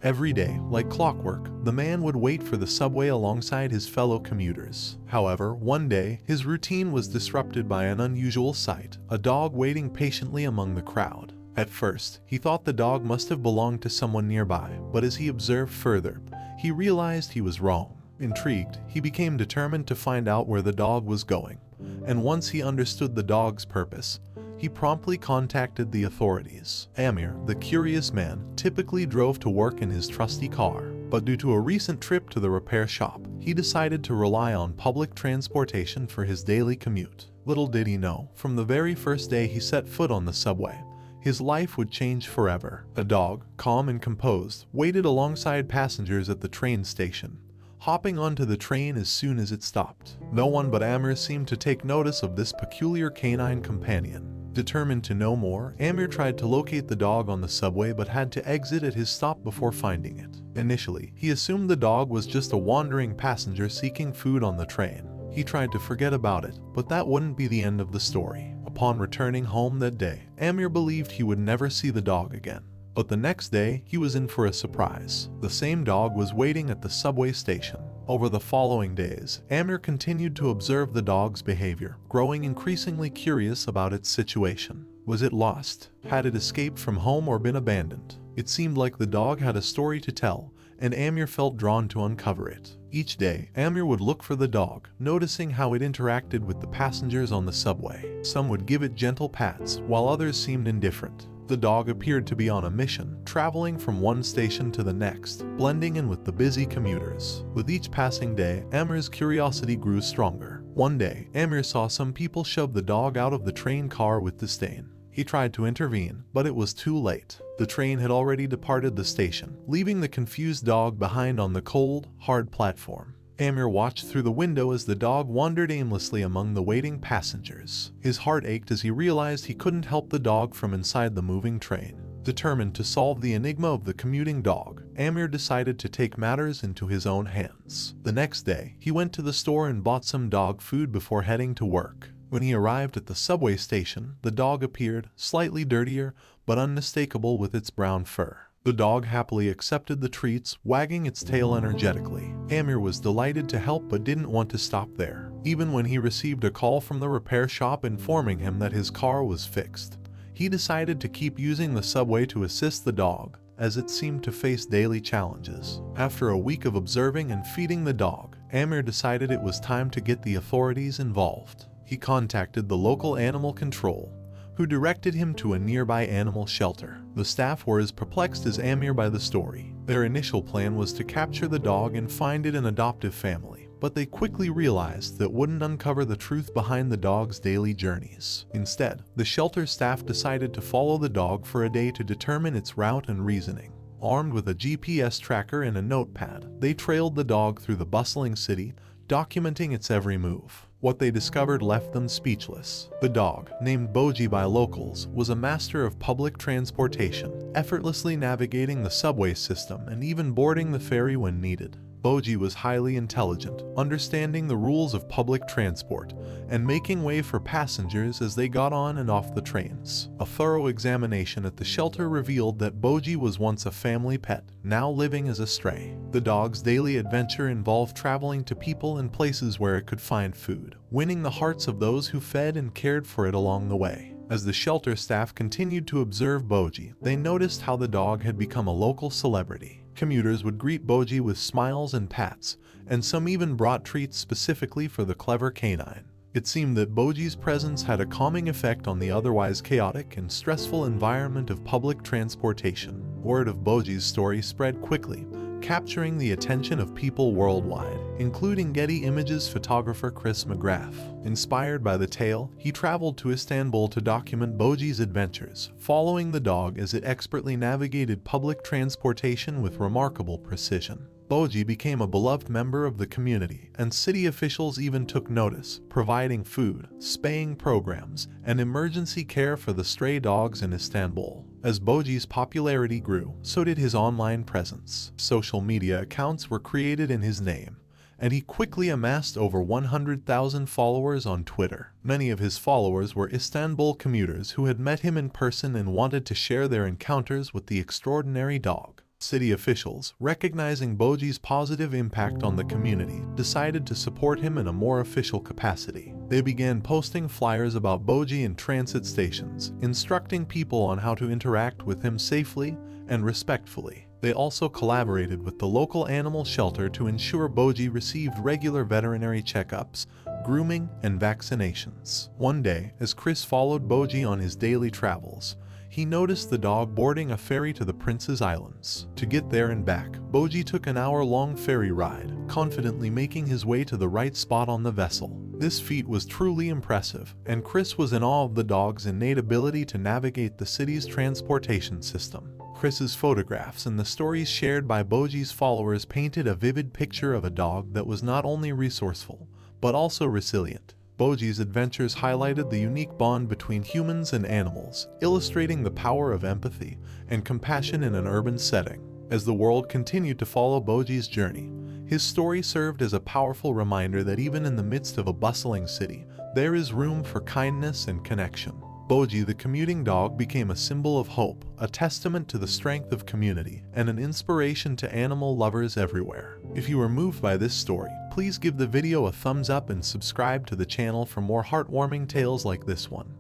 Every day, like clockwork, the man would wait for the subway alongside his fellow commuters. However, one day, his routine was disrupted by an unusual sight: a dog waiting patiently among the crowd. At first, he thought the dog must have belonged to someone nearby, but as he observed further, he realized he was wrong. Intrigued, he became determined to find out where the dog was going, and once he understood the dog's purpose, he promptly contacted the authorities. Amir, the curious man, typically drove to work in his trusty car, but due to a recent trip to the repair shop, he decided to rely on public transportation for his daily commute. Little did he know, from the very first day he set foot on the subway, his life would change forever. A dog, calm and composed, waited alongside passengers at the train station, hopping onto the train as soon as it stopped. No one but Amir seemed to take notice of this peculiar canine companion. Determined to know more, Amir tried to locate the dog on the subway but had to exit at his stop before finding it. Initially, he assumed the dog was just a wandering passenger seeking food on the train. He tried to forget about it, but that wouldn't be the end of the story. Upon returning home that day, Amir believed he would never see the dog again. But the next day, he was in for a surprise. The same dog was waiting at the subway station. Over the following days, Amir continued to observe the dog's behavior, growing increasingly curious about its situation. Was it lost? Had it escaped from home or been abandoned? It seemed like the dog had a story to tell, and Amir felt drawn to uncover it. Each day, Amir would look for the dog, noticing how it interacted with the passengers on the subway. Some would give it gentle pats, while others seemed indifferent. The dog appeared to be on a mission, traveling from one station to the next, blending in with the busy commuters. With each passing day, Amir's curiosity grew stronger. One day, Amir saw some people shove the dog out of the train car with disdain. He tried to intervene, but it was too late. The train had already departed the station, leaving the confused dog behind on the cold, hard platform. Amir watched through the window as the dog wandered aimlessly among the waiting passengers. His heart ached as he realized he couldn't help the dog from inside the moving train. Determined to solve the enigma of the commuting dog, Amir decided to take matters into his own hands. The next day, he went to the store and bought some dog food before heading to work. When he arrived at the subway station, the dog appeared, slightly dirtier, but unmistakable with its brown fur. The dog happily accepted the treats, wagging its tail energetically. Amir was delighted to help but didn't want to stop there. Even when he received a call from the repair shop informing him that his car was fixed, he decided to keep using the subway to assist the dog, as it seemed to face daily challenges. After a week of observing and feeding the dog, Amir decided it was time to get the authorities involved. He contacted the local animal control, who directed him to a nearby animal shelter. The staff were as perplexed as Amir by the story. Their initial plan was to capture the dog and find it an adoptive family, but they quickly realized that wouldn't uncover the truth behind the dog's daily journeys. Instead, the shelter staff decided to follow the dog for a day to determine its route and reasoning. Armed with a GPS tracker and a notepad, they trailed the dog through the bustling city, documenting its every move. What they discovered left them speechless. The dog, named Boji by locals, was a master of public transportation, effortlessly navigating the subway system and even boarding the ferry when needed. Boji was highly intelligent, understanding the rules of public transport, and making way for passengers as they got on and off the trains. A thorough examination at the shelter revealed that Boji was once a family pet, now living as a stray. The dog's daily adventure involved traveling to people and places where it could find food, winning the hearts of those who fed and cared for it along the way. As the shelter staff continued to observe Boji, they noticed how the dog had become a local celebrity. Commuters would greet Boji with smiles and pats, and some even brought treats specifically for the clever canine. It seemed that Boji's presence had a calming effect on the otherwise chaotic and stressful environment of public transportation. Word of Boji's story spread quickly, capturing the attention of people worldwide, including Getty Images photographer Chris McGrath. Inspired by the tale, he traveled to Istanbul to document Boji's adventures, following the dog as it expertly navigated public transportation with remarkable precision. Boji became a beloved member of the community, and city officials even took notice, providing food, spaying programs, and emergency care for the stray dogs in Istanbul. As Boji's popularity grew, so did his online presence. Social media accounts were created in his name, and he quickly amassed over 100,000 followers on Twitter. Many of his followers were Istanbul commuters who had met him in person and wanted to share their encounters with the extraordinary dog. City officials, recognizing Boji's positive impact on the community, decided to support him in a more official capacity. They began posting flyers about Boji in transit stations, instructing people on how to interact with him safely and respectfully. They also collaborated with the local animal shelter to ensure Boji received regular veterinary checkups, grooming, and vaccinations. One day, as Chris followed Boji on his daily travels, he noticed the dog boarding a ferry to the Prince's Islands. To get there and back, Boji took an hour-long ferry ride, confidently making his way to the right spot on the vessel. This feat was truly impressive, and Chris was in awe of the dog's innate ability to navigate the city's transportation system. Chris's photographs and the stories shared by Boji's followers painted a vivid picture of a dog that was not only resourceful, but also resilient. Boji's adventures highlighted the unique bond between humans and animals, illustrating the power of empathy and compassion in an urban setting. As the world continued to follow Boji's journey, his story served as a powerful reminder that even in the midst of a bustling city, there is room for kindness and connection. Boji the commuting dog became a symbol of hope, a testament to the strength of community, and an inspiration to animal lovers everywhere. If you were moved by this story, please give the video a thumbs up and subscribe to the channel for more heartwarming tales like this one.